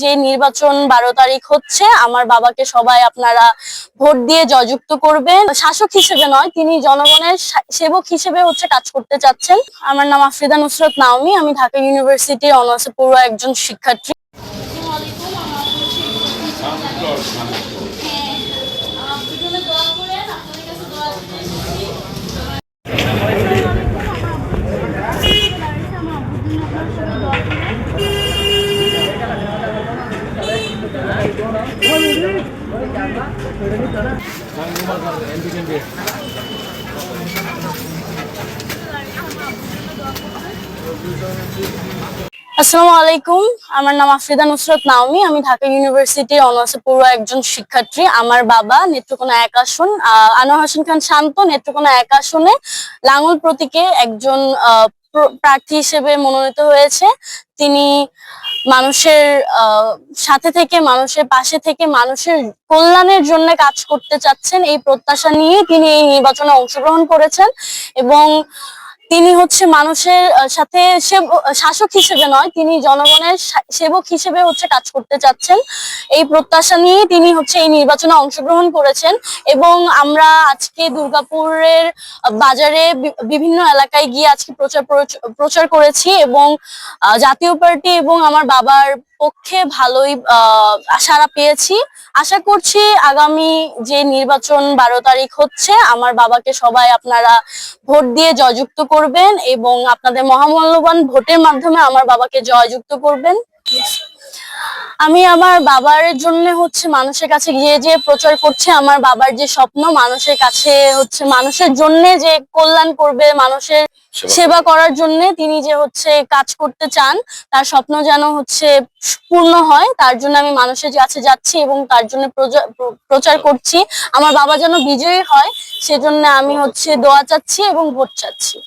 যে নির্বাচন 12 তারিখ হচ্ছে, আমার বাবাকে সবাই আপনারা ভোট দিয়ে জয়যুক্ত করবেন। শাসক হিসেবে নয়, তিনি জনগণের সেবক হিসেবে হচ্ছে কাজ করতে চাচ্ছেন। আমার নাম আফ্রিদা নুসরাত নাওমি, আমি ঢাকা ইউনিভার্সিটির অনার্সে পড়ুয়া একজন শিক্ষার্থী। আসসালামু আলাইকুম, আমার নাম আফ্রিদা নুসরাত নাওমি, আমি ঢাকা ইউনিভার্সিটির অনার্সে পড়ুয়া একজন শিক্ষার্থী। আমার বাবা নেত্রকোনা 1 আসন, আনোয়ার হোসেন খান শান্ত নেত্রকোনা 1 আসনে লাঙ্গল প্রতীকে একজন প্রার্থী হিসেবে মনোনীত হয়েছে। তিনি মানুষের সাথে থেকে, মানুষের পাশে থেকে, মানুষের কল্যাণের জন্য কাজ করতে চাচ্ছেন, এই প্রত্যাশা নিয়ে তিনি এই নির্বাচনে অংশগ্রহণ করেছেন। এবং তিনি হচ্ছে মানুষের সাথে শাসক হিসেবে নয়, তিনি জনগণের সেবক হিসেবে হচ্ছে কাজ করতে চাচ্ছেন, এই প্রত্যাশা নিয়ে তিনি হচ্ছে এই নির্বাচনে অংশগ্রহণ করেছেন। এবং আমরা আজকে দুর্গাপুরের বাজারে বিভিন্ন এলাকায় গিয়ে আজকে প্রচার করেছি এবং জাতীয় পার্টি এবং আমার বাবার পক্ষে ভালোই সাড়া পেয়েছি। আশা করছি আগামী যে নির্বাচন 12 তারিখ হচ্ছে, আমার বাবাকে সবাই আপনারা ভোট দিয়ে জয়যুক্ত করবেন এবং আপনাদের মহামূল্যবান ভোটের মাধ্যমে আমার বাবাকে জয়যুক্ত করবেন। আমি আমার বাবার জন্য হচ্ছে মানুষের কাছে গিয়ে যে প্রচার করছে, আমার বাবার যে স্বপ্ন, মানুষের কাছে হচ্ছে মানুষের জন্য যে কল্যাণ করবে, মানুষের সেবা করার জন্য তিনি যে হচ্ছে কাজ করতে চান, তার স্বপ্ন যেন হচ্ছে পূর্ণ হয়, তার জন্য আমি মানুষের কাছে যাচ্ছি এবং তার জন্য প্রচার করছি। আমার বাবা যেন বিজয়ী হয়, সেজন্য আমি হচ্ছে দোয়া চাচ্ছি এবং ভোট চাচ্ছি।